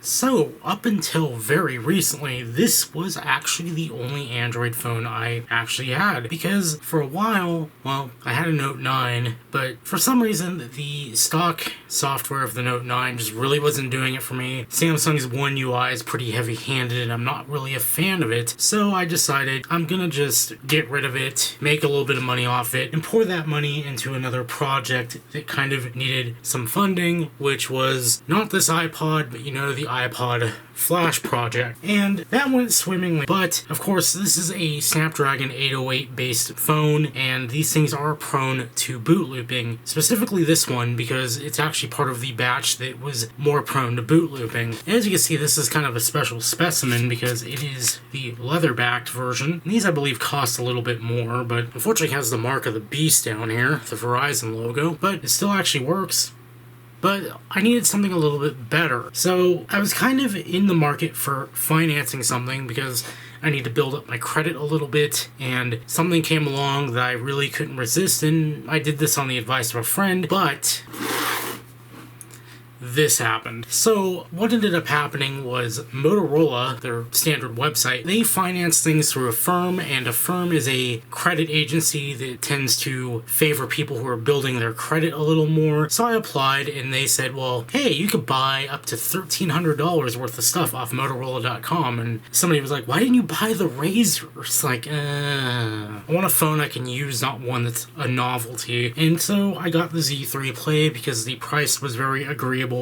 So, up until very recently, this was actually the only Android phone I actually had, because for a while, well, I had a Note 9, but for some reason, the stock software of the Note 9 just really wasn't doing it for me. Samsung's One UI is pretty heavy-handed, and I'm not really a fan of it, so I decided I'm gonna just get rid of it, make a little bit of money off it, and pour that money into another project that kind of needed some funding, which was not this iPod, but the iPod Flash project, and that went swimmingly. But of course, this is a Snapdragon 808 based phone, and these things are prone to boot looping, specifically this one because it's actually part of the batch that was more prone to boot looping. As you can see, this is kind of a special specimen because it is the leather-backed version. These I believe cost a little bit more, but unfortunately has the mark of the beast down here, the Verizon logo, but it still actually works. But I needed something a little bit better. So I was kind of in the market for financing something because I need to build up my credit a little bit, and something came along that I really couldn't resist, and I did this on the advice of a friend, but this happened. So what ended up happening was Motorola, their standard website, they finance things through Affirm, and Affirm is a credit agency that tends to favor people who are building their credit a little more. So I applied, and they said, well, hey, you could buy up to $1,300 worth of stuff off Motorola.com. And somebody was like, why didn't you buy the Razr? It's like, I want a phone I can use, not one that's a novelty. And so I got the Z3 Play because the price was very agreeable,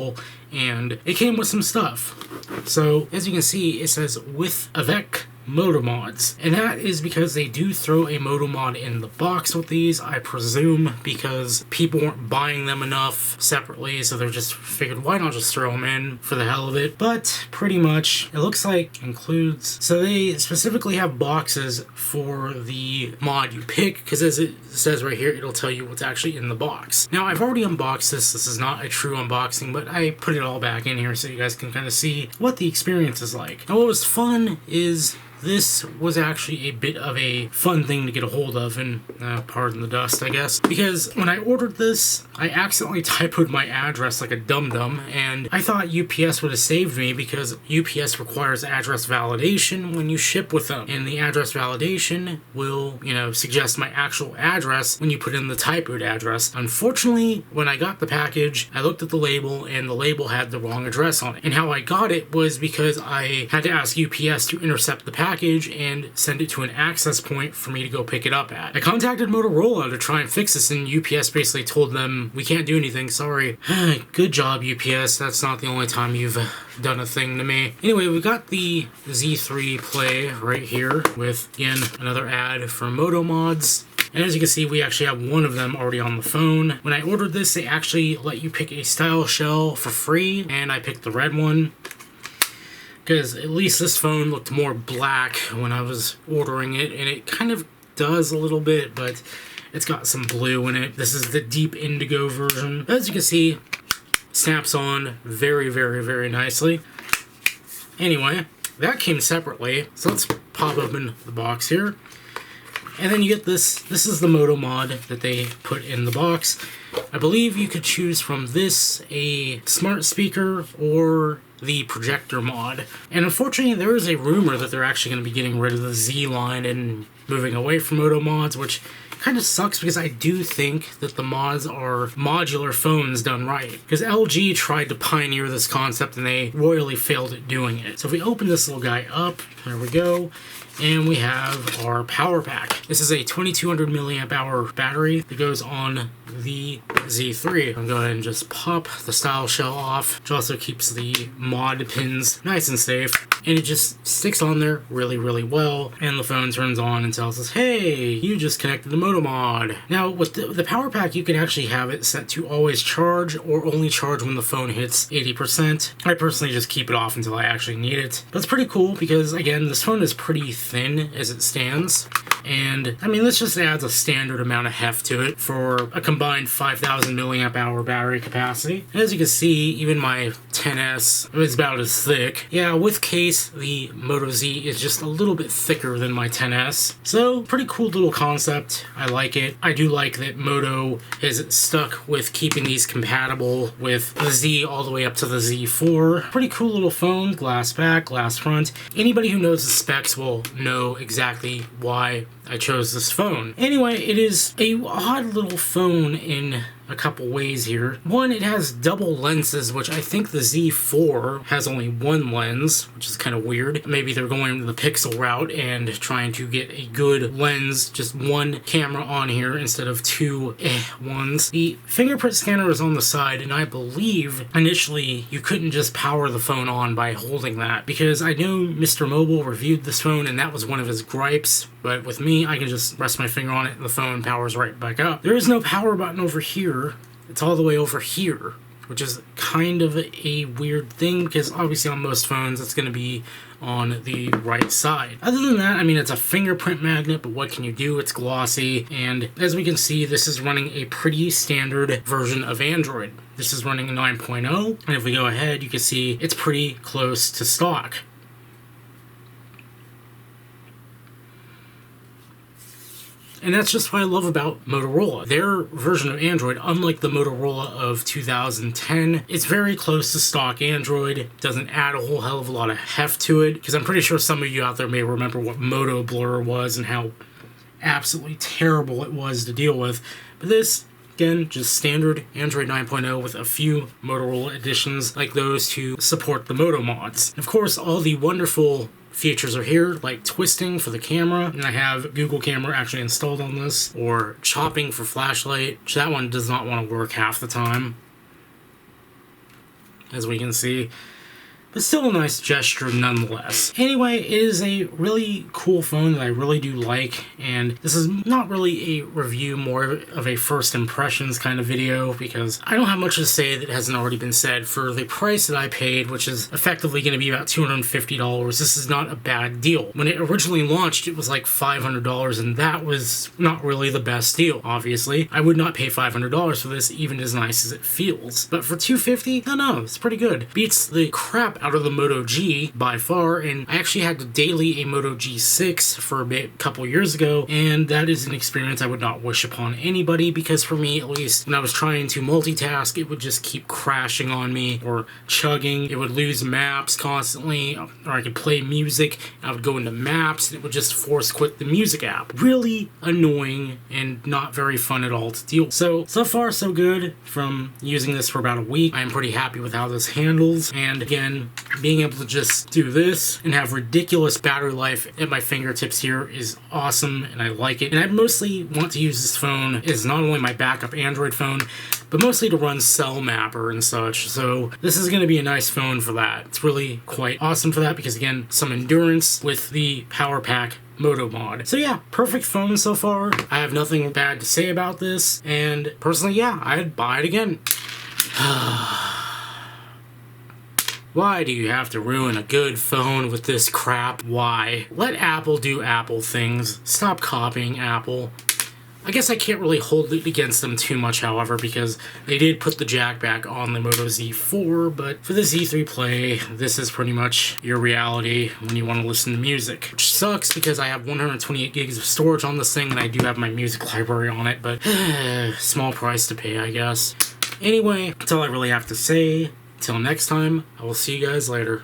and it came with some stuff. So as you can see, it says with avec Moto Mods, and that is because they do throw a Moto Mod in the box with these, I presume, because people weren't buying them enough separately, so they're just figured why not just throw them in for the hell of it. But pretty much it looks like includes, so they specifically have boxes for the mod you pick, because as it says right here, it'll tell you what's actually in the box. Now I've already unboxed this is not a true unboxing, but I put it all back in here so you guys can kind of see what the experience is like. Now what was fun is this was actually a bit of a fun thing to get a hold of, and pardon the dust, I guess, because when I ordered this, I accidentally typoed my address like a dum-dum, and I thought UPS would have saved me because UPS requires address validation when you ship with them, and the address validation will, suggest my actual address when you put in the typoed address. Unfortunately, when I got the package, I looked at the label, and the label had the wrong address on it, and how I got it was because I had to ask UPS to intercept the package and send it to an access point for me to go pick it up at. I contacted Motorola to try and fix this, and UPS basically told them, we can't do anything, sorry. Good job, UPS. That's not the only time you've done a thing to me. Anyway, we got the Z3 Play right here with, again, another ad for Moto Mods. And as you can see, we actually have one of them already on the phone. When I ordered this, they actually let you pick a style shell for free, and I picked the red one, because at least this phone looked more black when I was ordering it, and it kind of does a little bit, but it's got some blue in it. This is the deep indigo version. As you can see, snaps on very, very, very nicely. Anyway, that came separately, so let's pop open the box here. And then you get this. This is the Moto Mod that they put in the box. I believe you could choose from this a smart speaker or the projector mod. And unfortunately, there is a rumor that they're actually going to be getting rid of the Z line and moving away from Moto Mods, which kind of sucks because I do think that the mods are modular phones done right. Because LG tried to pioneer this concept and they royally failed at doing it. So if we open this little guy up, there we go. And we have our power pack. This is a 2200 milliamp hour battery that goes on the Z3. I'm going to go ahead and just pop the style shell off, which also keeps the mod pins nice and safe. And it just sticks on there really, really well. And the phone turns on and tells us, hey, you just connected the Moto Mod. Now, with the power pack, you can actually have it set to always charge or only charge when the phone hits 80%. I personally just keep it off until I actually need it. But it's pretty cool because, again, this phone is pretty thin as it stands. and I mean, this just adds a standard amount of heft to it for a combined 5,000 milliamp hour battery capacity. And as you can see, even my 10S is about as thick. Yeah, with case, the Moto Z is just a little bit thicker than my 10S. So, pretty cool little concept. I like it. I do like that Moto is stuck with keeping these compatible with the Z all the way up to the Z4. Pretty cool little phone, glass back, glass front. Anybody who knows the specs will know exactly why I chose this phone. Anyway, it is a odd little phone in a couple ways here. One, it has double lenses, which I think the Z4 has only one lens, which is kind of weird. Maybe they're going the Pixel route and trying to get a good lens, just one camera on here instead of two ones. The fingerprint scanner is on the side, and I believe initially you couldn't just power the phone on by holding that, because I know Mr. Mobile reviewed this phone and that was one of his gripes, but with me, I can just rest my finger on it and the phone powers right back up. There is no power button over here. It's all the way over here, which is kind of a weird thing because obviously on most phones it's going to be on the right side. Other than that, I mean, it's a fingerprint magnet, but what can you do? It's glossy, and as we can see, this is running a pretty standard version of Android. This is running 9.0, and if we go ahead, you can see it's pretty close to stock. And that's just what I love about Motorola. Their version of Android, unlike the Motorola of 2010, it's very close to stock Android. Doesn't add a whole hell of a lot of heft to it, because I'm pretty sure some of you out there may remember what Moto Blur was and how absolutely terrible it was to deal with. But this, again, just standard Android 9.0 with a few Motorola additions like those to support the Moto Mods. And of course, all the wonderful features are here, like twisting for the camera, and I have Google Camera actually installed on this, or chopping for flashlight, which that one does not want to work half the time, as we can see. But still a nice gesture nonetheless. Anyway, it is a really cool phone that I really do like, and this is not really a review, more of a first impressions kind of video, because I don't have much to say that hasn't already been said. For the price that I paid, which is effectively going to be about $250, this is not a bad deal. When it originally launched, it was like $500, and that was not really the best deal, obviously. I would not pay $500 for this, even as nice as it feels. But for $250, no, it's pretty good. Beats the crap out of the Moto G by far, and I actually had to daily a Moto G6 for a couple years ago, and that is an experience I would not wish upon anybody, because for me, at least, when I was trying to multitask, it would just keep crashing on me or chugging. It would lose maps constantly, or I could play music, I would go into maps, and it would just force quit the music app. Really annoying and not very fun at all to deal with. So far so good from using this for about a week. I am pretty happy with how this handles, and again, being able to just do this and have ridiculous battery life at my fingertips here is awesome, and I like it. And I mostly want to use this phone as not only my backup Android phone, but mostly to run Cell Mapper and such. So this is going to be a nice phone for that. It's really quite awesome for that because, again, some endurance with the Power Pack Moto Mod. So yeah, perfect phone so far. I have nothing bad to say about this, and personally, yeah, I'd buy it again. Why do you have to ruin a good phone with this crap? Why? Let Apple do Apple things. Stop copying Apple. I guess I can't really hold it against them too much, however, because they did put the jack back on the Moto Z4, but for the Z3 Play, this is pretty much your reality when you want to listen to music. Which sucks because I have 128 gigs of storage on this thing, and I do have my music library on it, but small price to pay, I guess. Anyway, that's all I really have to say. Till next time, I will see you guys later.